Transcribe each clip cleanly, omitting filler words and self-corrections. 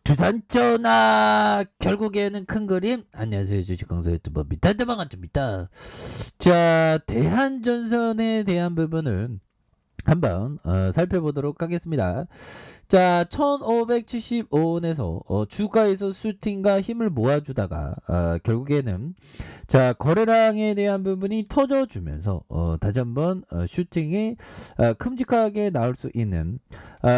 주산전화 결국에는 큰 그림. 안녕하세요, 주식강사 유튜버 미탄대방아입니다. 자, 대한전선에 대한 부분을 한번 살펴보도록 하겠습니다. 자, 1575원에서 주가에서 슈팅과 힘을 모아주다가 결국에는 자, 거래량에 대한 부분이 터져주면서 다시 한번 슈팅이 큼직하게 나올 수 있는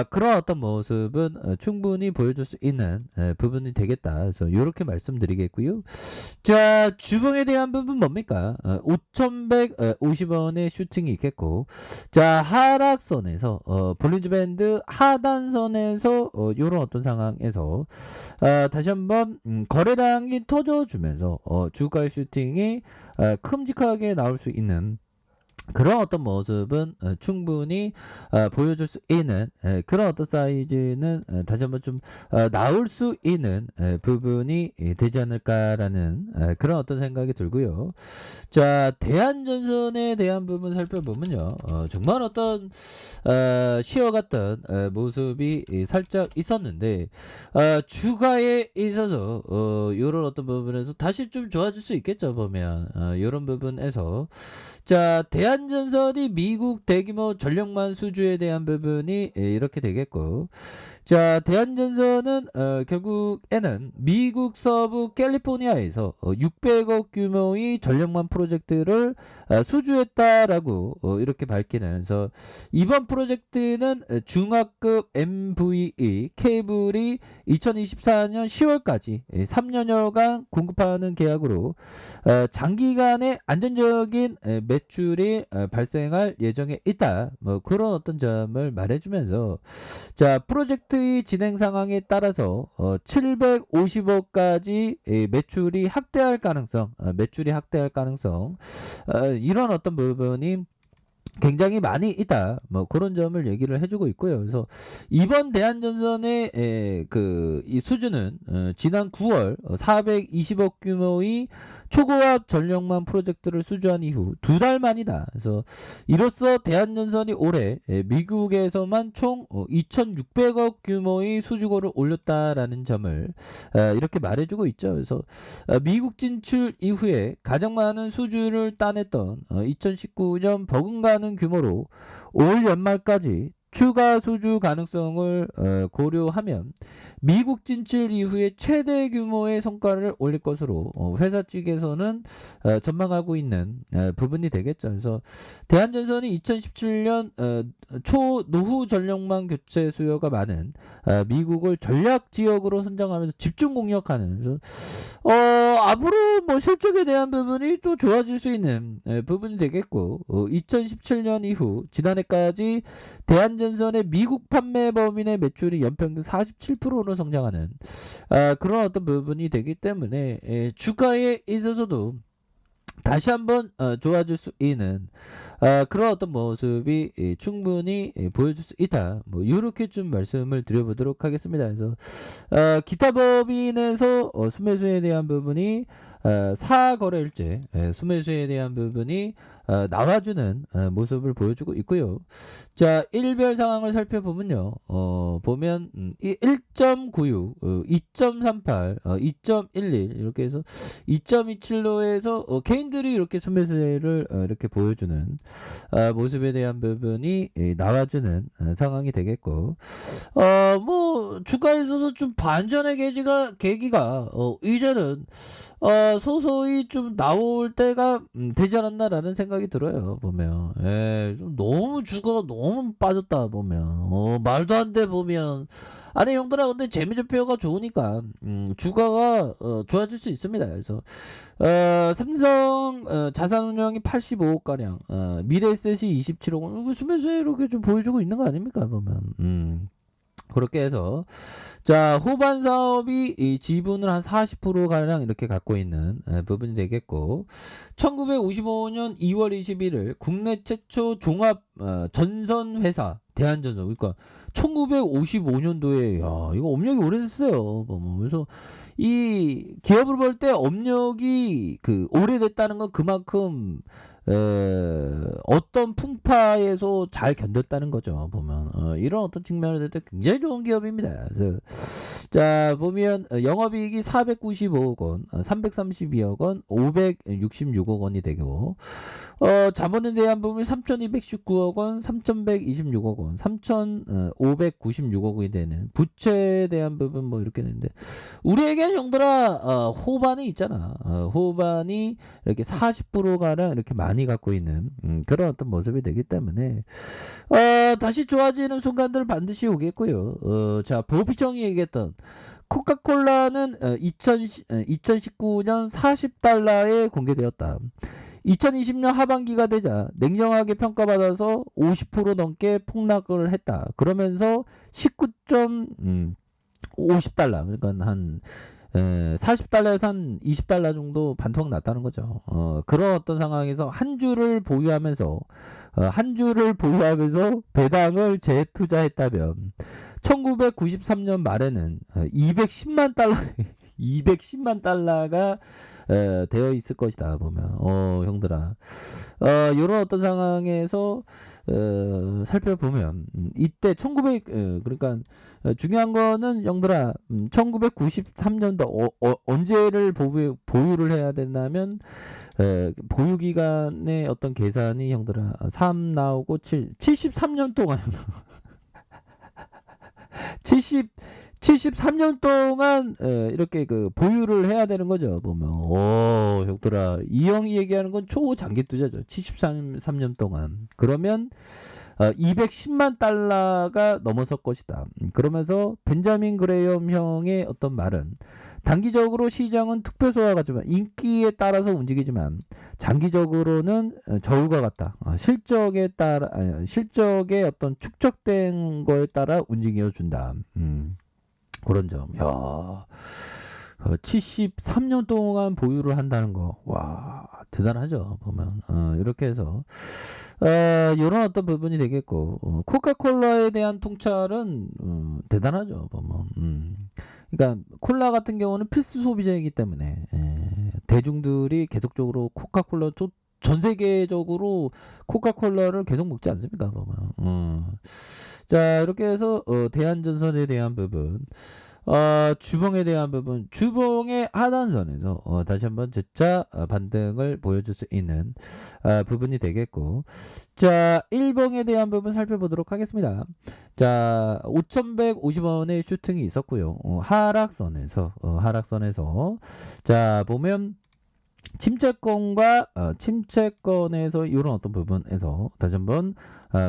그런 어떤 모습은 충분히 보여줄 수 있는 부분이 되겠다. 그래서 이렇게 말씀드리겠고요. 자, 주봉에 대한 부분 뭡니까? 5150원의 슈팅이 있겠고, 자, 하락선에서 볼린저 밴드 하단선에서 이런 어떤 상황에서 다시 한번 거래량이 터져주면서 주가의 슈팅이 큼직하게 나올 수 있는 그런 어떤 모습은 충분히 보여줄 수 있는 그런 어떤 사이즈는 다시 한번 좀 나올 수 있는 부분이 되지 않을까라는 그런 어떤 생각이 들고요. 자, 대한전선에 대한 부분 살펴보면요. 정말 어떤 쉬어갔던 모습이 살짝 있었는데 주가에 있어서 이런 어떤 부분에서 다시 좀 좋아질 수 있겠죠. 보면 이런 부분에서 자, 대한전선이 미국 대규모 전력망 수주에 대한 부분이 이렇게 되겠고, 자, 대한전선은 결국에는 미국 서부 캘리포니아에서 600억 규모의 전력망 프로젝트를 수주했다라고 이렇게 밝히면서 이번 프로젝트는 중하급 MVE 케이블이 2024년 10월까지 3년여간 공급하는 계약으로 장기간의 안정적인 매출이 발생할 예정에 있다. 뭐 그런 어떤 점을 말해주면서 자, 프로젝트의 진행 상황에 따라서 750억까지 매출이 확대할 가능성, 이런 어떤 부분이 굉장히 많이 있다. 뭐 그런 점을 얘기를 해주고 있고요. 그래서 이번 대한전선의 이 수준은 지난 9월 420억 규모의 초고압 전력망 프로젝트를 수주한 이후 2달 만이다. 그래서 이로써 대한전선이 올해 미국에서만 총 2,600억 규모의 수주고를 올렸다라는 점을 이렇게 말해주고 있죠. 그래서 미국 진출 이후에 가장 많은 수주를 따냈던 2019년 버금가는 규모로 올 연말까지 추가 수주 가능성을 고려하면 미국 진출 이후에 최대 규모의 성과를 올릴 것으로 회사 측에서는 전망하고 있는 부분이 되겠죠. 그래서 대한전선이 2017년 초 노후 전력망 교체 수요가 많은 미국을 전략 지역으로 선정하면서 집중 공략하는, 그래서 앞으로 뭐 실적에 대한 부분이 또 좋아질 수 있는 부분이 되겠고, 2017년 이후 지난해까지 대한전선의 미국 판매 범인의 매출이 연평균 47%로 성장하는 그런 어떤 부분이 되기 때문에 주가에 있어서도 다시 한번 좋아질 수 있는 그런 어떤 모습이 충분히 보여줄 수 있다. 뭐 이렇게 좀 말씀을 드려보도록 하겠습니다. 그래서 기타 법인에서 수매수에 대한 부분이 사거래일제 수매수에 대한 부분이 나와주는 모습을 보여주고 있고요. 자, 일별 상황을 살펴보면요. 보면 1.96, 2.38, 2.11 이렇게 해서 2.27로에서 개인들이 이렇게 수매수를 이렇게 보여주는 모습에 대한 부분이 나와주는 상황이 되겠고, 뭐 주가에 있어서 좀 반전의 계기가 이제는 소소히 좀 나올 때가 되지 않았나라는 생각이 들어요. 보면 좀 너무 주가가 너무 빠졌다 보면 말도 안 돼 보면. 아니 형들아, 근데 재무제표가 좋으니까 주가가 좋아질 수 있습니다. 그래서 삼성 자산운용이 85억 가량, 미래에셋이 27억 원, 이거 수면수에 이렇게 좀 보여주고 있는 거 아닙니까 보면. 그렇게 해서 자, 호반 사업이 이 지분을 한 40%가량 이렇게 갖고 있는 부분이 되겠고, 1955년 2월 21일 국내 최초 종합 전선 회사 대한전선. 그러니까 1955년도에 야, 이거 업력이 오래됐어요. 그래서 이 기업을 볼 때 업력이 그 오래됐다는 건 그만큼 어떤 풍파에서 잘 견뎠다는 거죠. 보면 이런 어떤 측면을 볼 때 굉장히 좋은 기업입니다. 그래서 자 보면 영업이익이 495억 원, 332억 원, 566억 원이 되고 자본에 대한 부분이 3,219억 원, 3,126억 원, 3,596억 원이 되는 부채에 대한 부분 뭐 이렇게 되는데 우리에게는 형들아 호반이 있잖아. 호반이 이렇게 40%가량 이렇게 많이 갖고 있는 그런 어떤 모습이 되기 때문에 다시 좋아지는 순간들 반드시 오겠고요. 자 보피청이 얘기했던 코카콜라는 2019년 40달러에 공개되었다. 2020년 하반기가 되자 냉정하게 평가받아서 50% 넘게 폭락을 했다. 그러면서 19.50달러 그러니까 한 40달러에서 한 20달러 정도 반토막 났다는 거죠. 그런 어떤 상황에서 한 주를 보유하면서 배당을 재투자했다면 1993년 말에는 210만 달러 210만 달러가 되어 있을 것이다 보면 형들아 이런 어떤 상황에서 살펴보면 이때 1900 그러니까 중요한 거는 형들아 1993년도 언제를 보유를 해야 되냐면 보유 기간의 어떤 계산이 형들아 3 나오고 73년 동안 73년 동안 이렇게 그 보유를 해야 되는 거죠. 보면 형들아 이 형이 얘기하는 건 초장기 투자죠. 73년 동안 그러면 210만 달러가 넘어설 것이다. 그러면서 벤자민 그레이엄 형의 어떤 말은 단기적으로 시장은 투표소와 같지만 인기에 따라서 움직이지만 장기적으로는 저울과 같다. 실적에 따라 실적의 어떤 축적된 거에 따라 움직여 준다. 그런 점. 야. 73년 동안 보유를 한다는 거. 와, 대단하죠. 보면. 이렇게 해서 이런 어떤 부분이 되겠고 코카콜라에 대한 통찰은 대단하죠. 보면. 그러니까 콜라 같은 경우는 필수 소비자이기 때문에 대중들이 계속적으로 코카콜라 전 세계적으로 코카콜라를 계속 먹지 않습니까? 보면. 자 이렇게 해서 대한전선에 대한 부분 주봉에 대한 부분 주봉의 하단선에서 다시 한번 재차 반등을 보여줄 수 있는 부분이 되겠고 자 1봉에 대한 부분 살펴보도록 하겠습니다. 자 5,150원의 슈팅이 있었고요. 하락선에서 자 보면 침체권과 침체권에서 이런 어떤 부분에서 다시 한번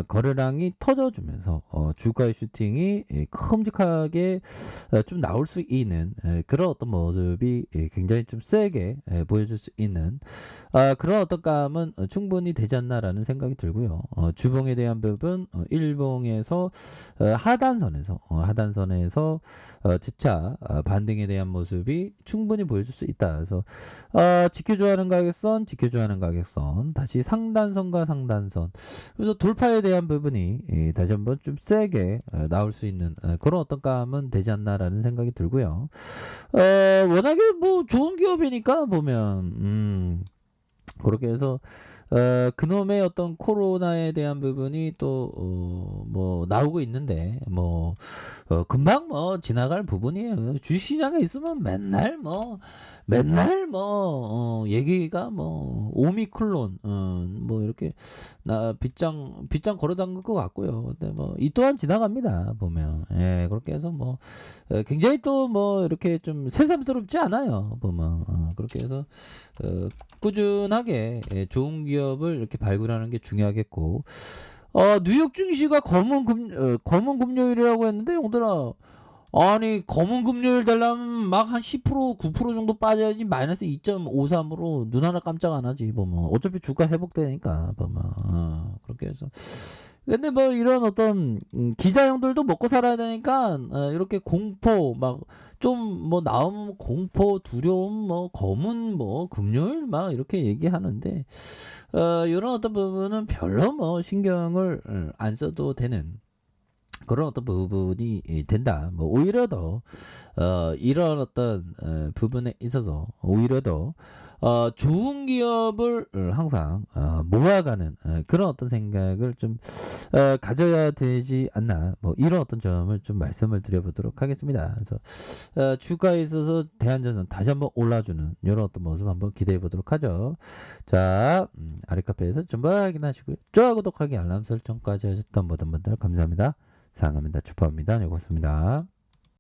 거래량이 터져주면서 주가의 슈팅이 큼직하게 좀 나올 수 있는 그런 어떤 모습이 굉장히 좀 세게 보여줄 수 있는 그런 어떤 감은 충분히 되지 않나라는 생각이 들고요. 주봉에 대한 부분 일봉에서 하단선에서 재차 반등에 대한 모습이 충분히 보여줄 수 있다. 그래서 지켜줘야 하는 가격선 다시 상단선과 상단선 그래서 돌파에 대한 부분이 다시 한번 좀 세게 나올 수 있는 그런 어떤 감은 되지 않나라는 생각이 들고요. 워낙에 뭐 좋은 기업이니까 보면 그렇게 해서 그놈의 어떤 코로나에 대한 부분이 또 뭐 나오고 있는데 뭐 금방 뭐 지나갈 부분이에요. 주시장에 있으면 맨날 얘기가 뭐 오미클론 뭐 이렇게 나 빗장 걸어 담글 것 같고요. 근데 뭐 이 또한 지나갑니다. 보면 그렇게 해서 뭐 굉장히 또 뭐 이렇게 좀 새삼스럽지 않아요. 보면 그렇게 해서 꾸준하게 좋은 기업을 이렇게 발굴하는 게 중요하겠고 뉴욕 증시가 검은 금요일이라고 했는데 형들아 아니 검은 금요일 되려면 막 한 10% 9% 정도 빠져야지 마이너스 2.53으로 눈 하나 깜짝 안 하지 보면 어차피 주가 회복되니까 보면 그렇게 해서 근데 뭐 이런 어떤 기자형들도 먹고 살아야 되니까 이렇게 공포 막 좀 뭐 나오면 공포 두려움 뭐 검은 뭐 금요일 막 이렇게 얘기하는데 이런 어떤 부분은 별로 뭐 신경을 안 써도 되는 그런 어떤 부분이 된다. 뭐 오히려 더 이런 어떤 부분에 있어서 오히려 더 좋은 기업을 항상 모아가는 그런 어떤 생각을 좀 가져야 되지 않나. 뭐 이런 어떤 점을 좀 말씀을 드려보도록 하겠습니다. 그래서 주가에 있어서 대한전선 다시 한번 올라주는 이런 어떤 모습 한번 기대해 보도록 하죠. 자, 아래 카페에서 전부 확인하시고요. 좋아요, 구독하기, 알람 설정까지 하셨던 모든 분들 감사합니다. 사랑합니다. 축하합니다. 네, 고맙습니다.